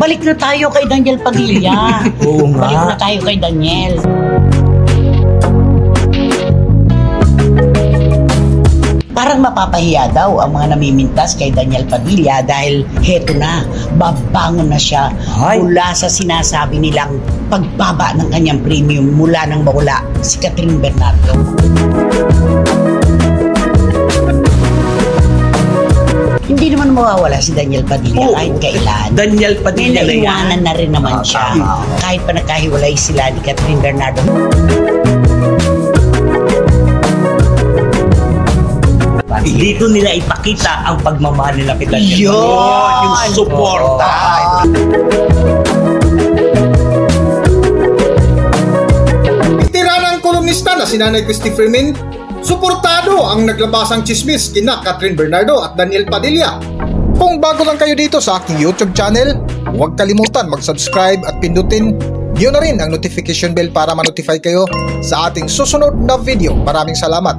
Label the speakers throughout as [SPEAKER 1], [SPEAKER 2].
[SPEAKER 1] balik na tayo kay Daniel Padilla.
[SPEAKER 2] Oo nga.
[SPEAKER 1] Balik na tayo kay Daniel. Parang mapapahiya daw ang mga namimintas kay Daniel Padilla dahil heto na, babangon na siya mula sa sinasabi nilang pagbaba ng kanyang premium mula nang mawala si Catherine Bernardo. Hindi naman mawawala si Daniel Padilla kahit kailan.
[SPEAKER 2] Daniel Padilla
[SPEAKER 1] may naiwanan na rin naman siya. Kahit pa nagkahiwalay sila ni Catherine Bernardo.
[SPEAKER 2] Dito nila ipakita ang pagmamahal nila kay Daniel.
[SPEAKER 1] Yung
[SPEAKER 2] suporta.
[SPEAKER 3] Tiranang kolumnista na si Nanay Christy Freeman, suportado ang naglabasang chismis kina Catherine Bernardo at Daniel Padilla. Kung bago lang kayo dito sa aking YouTube channel, huwag kalimutan mag-subscribe at pindutin niyo na rin ang notification bell para ma-notify kayo sa ating susunod na video. Maraming salamat.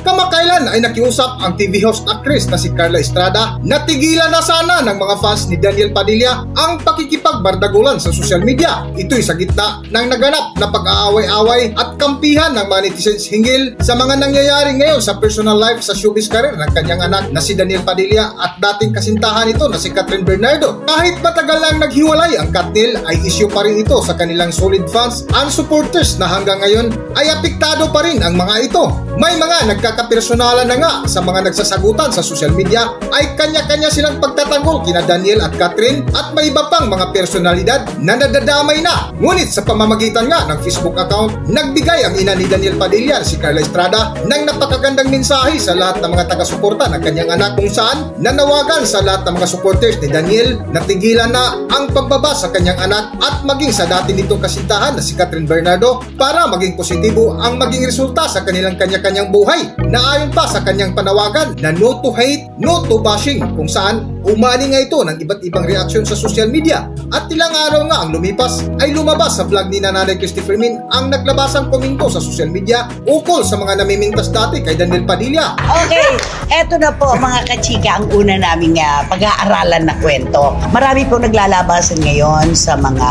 [SPEAKER 3] Kamakailan ay nakiusap ang TV host actress na si Carla Estrada na tigilan na sana ng mga fans ni Daniel Padilla ang pakikipagbardagulan sa social media. Ito'y sa gitna ng naganap na pag-aaway-away at kampihan ng mga netizens hinggil sa mga nangyayari ngayon sa personal life sa showbiz career ng kanyang anak na si Daniel Padilla at dating kasintahan ito na si Catherine Bernardo. Kahit matagal lang naghiwalay ang Katnil, ay issue pa rin ito sa kanilang solid fans and supporters na hanggang ngayon ay apektado pa rin ang mga ito. May mga nagkakapersonalan na nga sa mga nagsasagutan sa social media ay kanya-kanya silang pagtatanggol kina Daniel at Catherine at may iba pang mga personalidad na nadadamay na. Ngunit sa pamamagitan nga ng Facebook account, nagbigay ang ina ni Daniel Padilla, si Carla Estrada, ng napakagandang mensahe sa lahat ng mga taga-suporta ng kanyang anak kung saan nanawagan sa lahat ng mga supporters ni Daniel na tigilan na ang pagbaba sa kanyang anak at maging sa dati nitong kasintahan na si Catherine Bernardo para maging positibo ang maging resulta sa kanilang kanya-kanyang buhay na ayon pa sa kanyang panawagan na no to hate, no to bashing, kung saan umani nga ito ng iba't ibang reaksyon sa social media. At ilang araw nga ang lumipas ay lumabas sa vlog ni Nanay Christy Freeman ang naglabasang komento sa social media ukol sa mga namimintas dati kay Daniel Padilla.
[SPEAKER 1] Okay, eto na po mga kachika ang una naming pag-aaralan na kwento. Marami po naglalabasan ngayon sa mga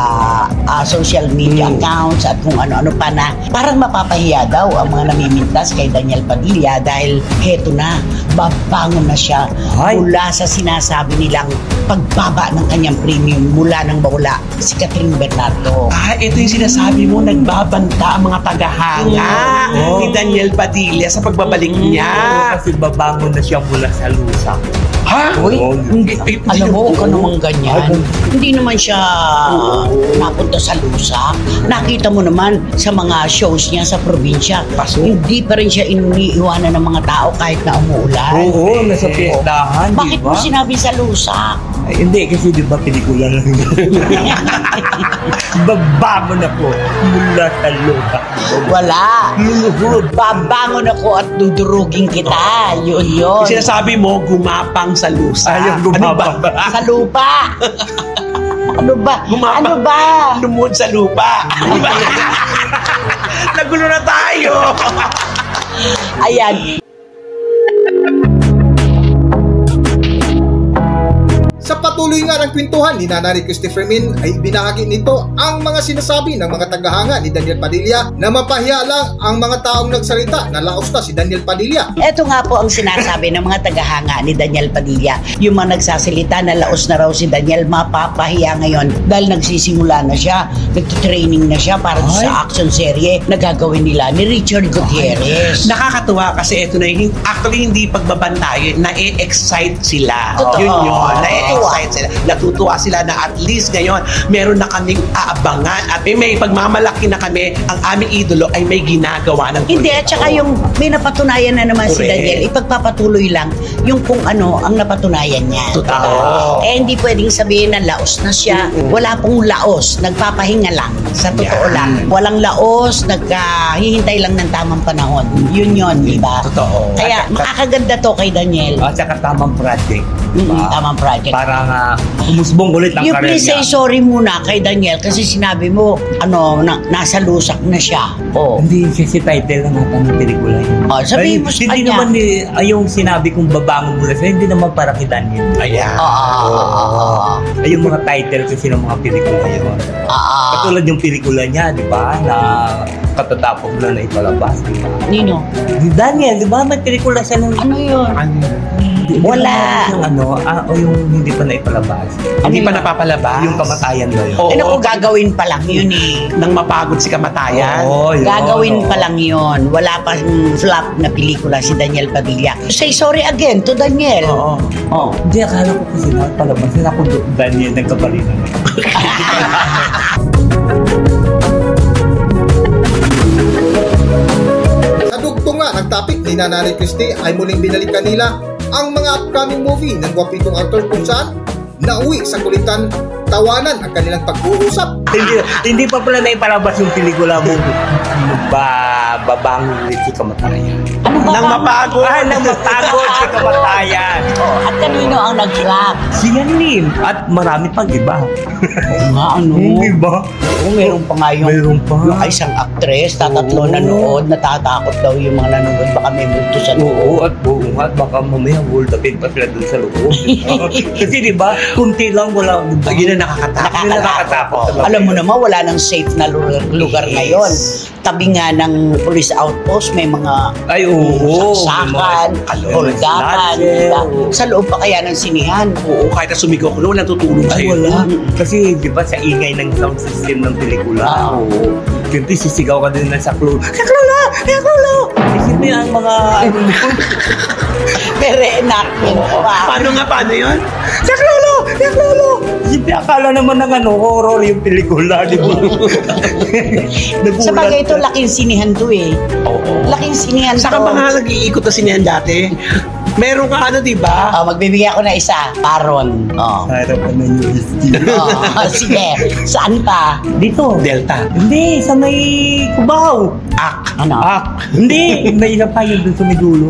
[SPEAKER 1] social media accounts at kung ano-ano pa na parang mapapahiya daw ang mga namimintas kay Daniel Padilla dahil heto na, babangon na siya mula sa sinasabi nilang pagbaba ng kanyang premium mula nang mawala si Catherine Bernardo.
[SPEAKER 2] Ito yung sinasabi mo, nagbabanta ang mga tagahanga ni Daniel Padilla sa pagbabalik niya. Kasi babangon na siya mula sa lusa. Ha?
[SPEAKER 1] Uy, alam mo, huwag ka naman ganyan. Hindi naman siya napunta sa lusa. Nakita mo naman sa mga shows niya sa probinsya. Hindi pa rin siya iniiwanan ng mga tao kahit na umuulan.
[SPEAKER 2] Oo, nasa piestahan.
[SPEAKER 1] Bakit mo sinabi sa lusa?
[SPEAKER 2] Ay, hindi, kasi di ba pelikula lang. Babangon ako mula sa lupa.
[SPEAKER 1] Wala. Babangon ako at dudurugin kita. Yun.
[SPEAKER 2] Sinasabi mo, gumapang sa lusa.
[SPEAKER 1] Gumapang. Ano ba? Sa lupa. Ano ba?
[SPEAKER 2] Gumapang.
[SPEAKER 1] Ano ba?
[SPEAKER 2] Lumod sa lupa. Nagulo na tayo.
[SPEAKER 1] Ayan.
[SPEAKER 3] Sa patuloy nga ng kwentuhan ni Nanay Christy Freeman ay binahagi nito ang mga sinasabi ng mga tagahanga ni Daniel Padilla na mapahiya lang ang mga taong nagsalita na laos na si Daniel Padilla.
[SPEAKER 1] Ito nga po ang sinasabi ng mga tagahanga ni Daniel Padilla. Yung mga nagsasalita na laos na raw si Daniel, mapapahiya ngayon dahil nagsisimula na siya, nagtitraining na siya para sa action serye na gagawin nila ni Richard Gutierrez.
[SPEAKER 2] Nakakatuwa kasi ito na yung actually hindi pagbabantayo, na-excite sila. Yun. Natutuwa sila na at least ngayon meron na kaming aabangan at may pagmamalaki na kami, ang aming idolo ay may ginagawa ng
[SPEAKER 1] hindi, at saka yung may napatunayan na naman si Daniel, ipagpapatuloy lang yung kung ano ang napatunayan niya.
[SPEAKER 2] Totoo.
[SPEAKER 1] Hindi pwedeng sabihin na laos na siya. Wala pong laos, nagpapahinga lang. Sa totoo lang. Walang laos, naghihintay lang ng tamang panahon. Yun, di ba?
[SPEAKER 2] Totoo.
[SPEAKER 1] Kaya makakaganda to kay Daniel.
[SPEAKER 2] At saka tamang project.
[SPEAKER 1] Tamang project.
[SPEAKER 2] Para nga
[SPEAKER 4] umusbong ulit ang
[SPEAKER 1] You
[SPEAKER 4] karir
[SPEAKER 1] please say
[SPEAKER 4] niya.
[SPEAKER 1] sorry muna kay Daniel kasi sinabi mo, nasa lusak na siya. Oh.
[SPEAKER 4] Hindi kasi title lang ata ng pelikula yun.
[SPEAKER 1] Oh, sabihin mo sa
[SPEAKER 4] hindi
[SPEAKER 1] kanya.
[SPEAKER 4] naman yung sinabi kong babangon mula sa'yo, hindi naman para kay Daniel.
[SPEAKER 2] Ayan.
[SPEAKER 4] Ay, yung mga title kasi ng mga pelikula yun. Katulad yung pelikula niya, di ba? Na katatapos na ipalabas, di ba?
[SPEAKER 1] Nino?
[SPEAKER 4] Di Daniel, di ba? May pelikula siya nung...
[SPEAKER 1] Ano yun? Wala.
[SPEAKER 4] O yung hindi pa na ipalabas.
[SPEAKER 2] Hindi pa napapalabas.
[SPEAKER 4] Yung kamatayan na yun.
[SPEAKER 2] Oo.
[SPEAKER 1] Eh naku, gagawin pa lang yun eh.
[SPEAKER 2] Nang mapagod si kamatayan.
[SPEAKER 4] Oo, yun.
[SPEAKER 1] Gagawin pa lang yun. Wala pa flop na pelikula si Daniel Padilla. Say sorry again to Daniel.
[SPEAKER 2] Oo.
[SPEAKER 1] Oh.
[SPEAKER 4] Hindi, akala ko kasi napalabas. Sila ko Daniel nagkabalinan.
[SPEAKER 3] Sa dugtong nga ng topic ni Nanay Christie ay muling binalikan nila ang mga upcoming movie ng gwapitong actor kung saan nauwi sa kulitan tawanan ang kanilang pag-uusap.
[SPEAKER 4] Hindi pa pala na ipalabas yung pelikula mo. Babangon ulit si kamatayan.
[SPEAKER 1] Ano ba?
[SPEAKER 2] Nang mapagod.
[SPEAKER 4] Nang mapagod si kamatayan.
[SPEAKER 1] At kanino ang nag-flop?
[SPEAKER 4] Si Yanin. At marami pang iba.
[SPEAKER 1] Oo nga, ano?
[SPEAKER 4] Hindi ba?
[SPEAKER 1] Oo, meron pa nga yung,
[SPEAKER 4] Meron pa.
[SPEAKER 1] yung isang actress, tatatlo
[SPEAKER 4] Oo.
[SPEAKER 1] nanood, natatakot daw yung mga nanonood, baka may multo sa loob.
[SPEAKER 4] Oo, at buong at baka mamaya hold upin pa sila dun sa loob. Kasi di ba, kunti lang wala.
[SPEAKER 2] Ayun na nakakatakot.
[SPEAKER 4] Nakakatakot.
[SPEAKER 1] Alam mo naman, wala nang safe na lugar
[SPEAKER 2] Yes.
[SPEAKER 1] ngayon. Tabi nga ng police outpost, may mga
[SPEAKER 4] Ay, oo.
[SPEAKER 1] saksakan,
[SPEAKER 2] May mga
[SPEAKER 1] holdapan,
[SPEAKER 4] snatcher.
[SPEAKER 1] diba? Sa loob pa kaya ng sinihan.
[SPEAKER 2] Oo, kahit na sumigaw ko, wala tutulong
[SPEAKER 4] Ay,
[SPEAKER 2] sa'yo.
[SPEAKER 4] wala. Kasi di ba sa ingay ng sound system ng pelikula, oo. Siyempre sisigaw ka din na saklolo. Saklolo! Saklolo! Siyempre ang mga...
[SPEAKER 1] Pero enactment pa.
[SPEAKER 2] Paano yun?
[SPEAKER 4] Saklolo! Saklolo! Siyempre akala naman ng horror yung pelikula, di ba?
[SPEAKER 1] Sa bagay ito, laking sinihan to eh.
[SPEAKER 2] Oo.
[SPEAKER 1] Laking sinihan
[SPEAKER 2] Saka
[SPEAKER 1] to.
[SPEAKER 2] mga nag-iikot na sinihan dati. Meron ka di ba?
[SPEAKER 1] Magbibigay ako na isa. Paron.
[SPEAKER 4] Harap ka na yung
[SPEAKER 1] Sige. Saan pa?
[SPEAKER 4] Dito.
[SPEAKER 2] Delta.
[SPEAKER 4] Hindi, sa may Cubao.
[SPEAKER 1] Ano?
[SPEAKER 4] Hindi, may ilan pa yun doon sa may dulo.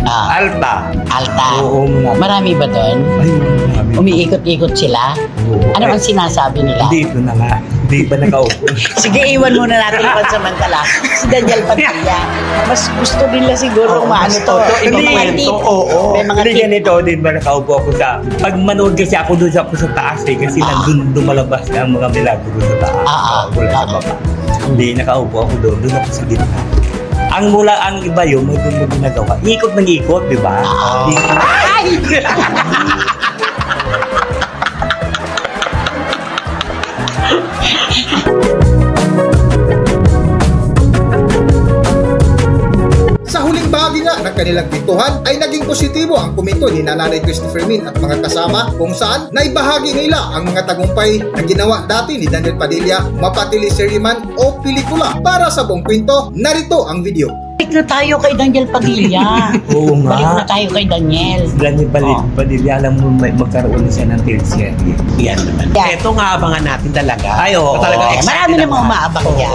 [SPEAKER 4] Alta.
[SPEAKER 1] Alta.
[SPEAKER 4] Oo,
[SPEAKER 1] Marami ba doon?
[SPEAKER 4] Ay, marami.
[SPEAKER 1] Umiikot-ikot sila?
[SPEAKER 4] Oo.
[SPEAKER 1] Ano ang sinasabi nila?
[SPEAKER 4] Dito na nga. Hindi pa nakaupo.
[SPEAKER 1] Sige, iwan muna natin pansamantala. Si Daniel Padilla. Mas gusto nila siguro maano to.
[SPEAKER 2] Ibang
[SPEAKER 1] May mga
[SPEAKER 2] kwento.
[SPEAKER 1] tip.
[SPEAKER 2] Oo.
[SPEAKER 1] May mga
[SPEAKER 4] Hindi
[SPEAKER 1] tip.
[SPEAKER 4] ganito din ba nakaupo ako sa... Pag manood kasi ako doon sa taas eh. Kasi nandun lumalabas na ang mga milagro sa taas. Wala sa baba. Hindi, nakaupo ako doon. Doon ako sa gitna. Ang iba yun, may doon mo ginagawa. Ikot ng ikot, di ba?
[SPEAKER 1] Ay!
[SPEAKER 3] Sa huling bahagi nga ng kanilang kwentuhan ay naging positibo ang komento ni Nanay Christie Fermin at mga kasama kung saan naibahagi nila ang mga tagumpay na ginawa dati ni Daniel Padilla mapatili serye man o pelikula. Para sa buong kwento, narito ang video.
[SPEAKER 1] Balik na tayo kay Daniel Padilla.
[SPEAKER 4] Oo nga.
[SPEAKER 1] Balik na tayo kay Daniel.
[SPEAKER 4] Daniel Padilla, alam mo magkaroon na siya ng teleserye.
[SPEAKER 2] Yan naman.
[SPEAKER 1] Yeah.
[SPEAKER 2] Ito nga abangan natin talaga.
[SPEAKER 4] Ay, oo.
[SPEAKER 2] Talagang
[SPEAKER 1] Eh,
[SPEAKER 2] excited
[SPEAKER 1] marami namang
[SPEAKER 2] ako.
[SPEAKER 1] umaabang
[SPEAKER 2] Oo.
[SPEAKER 1] yan.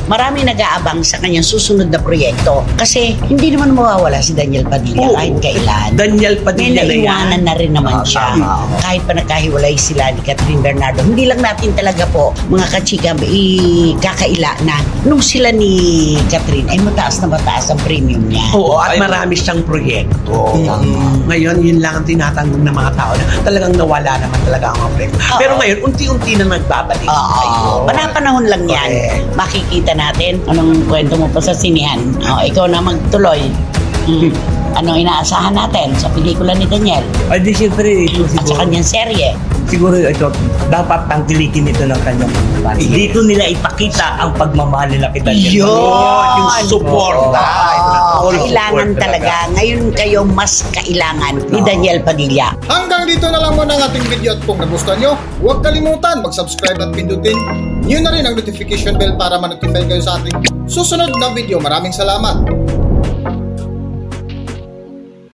[SPEAKER 1] Marami nag-aabang sa kanyang susunod na proyekto. Kasi hindi naman mawawala si Daniel Padilla
[SPEAKER 2] Oo.
[SPEAKER 1] kahit kailan.
[SPEAKER 2] Daniel
[SPEAKER 1] May
[SPEAKER 2] Padilla na yan.
[SPEAKER 1] naiwanan na rin naman siya.
[SPEAKER 2] tama.
[SPEAKER 1] Kahit pa nagkahiwalay sila ni Catherine Bernardo. Hindi lang natin talaga po, mga kachika, ikakaila na nung sila ni Catherine ay mataas na mataas ang premium niya.
[SPEAKER 2] Oo, at
[SPEAKER 4] Ay,
[SPEAKER 2] marami siyang proyekto.
[SPEAKER 4] Mm.
[SPEAKER 2] Ngayon, yun lang ang tinatanggong ng mga tao na talagang nawala naman talaga ang mga proyekto.
[SPEAKER 1] Oo.
[SPEAKER 2] Pero ngayon, unti-unti na nagbabalik.
[SPEAKER 1] Oo. Panapanahon lang yan.
[SPEAKER 2] Correct.
[SPEAKER 1] Makikita natin anong kwento mo pa sa sinihan. Ikaw na magtuloy. Anong inaasahan natin sa pelikula ni Daniel
[SPEAKER 4] Ay, di siyempre, ito
[SPEAKER 1] at sa
[SPEAKER 4] siguro.
[SPEAKER 1] kanyang serye?
[SPEAKER 4] Siguro ito, dapat tangkilikin ito ng kanyang mga fans. Dito nila ipakita ang pagmamahal nila kay Daniel.
[SPEAKER 2] Yung suporta. Ito na, all
[SPEAKER 1] Kailangan
[SPEAKER 2] support
[SPEAKER 1] talaga. Ngayon kayo mas kailangan ni Daniel Padilla.
[SPEAKER 3] Hanggang dito na lang muna ang ating video at kung nagustuhan nyo, huwag kalimutan mag-subscribe at pindutin nyo na rin ang notification bell para ma-notify kayo sa ating susunod na video. Maraming salamat!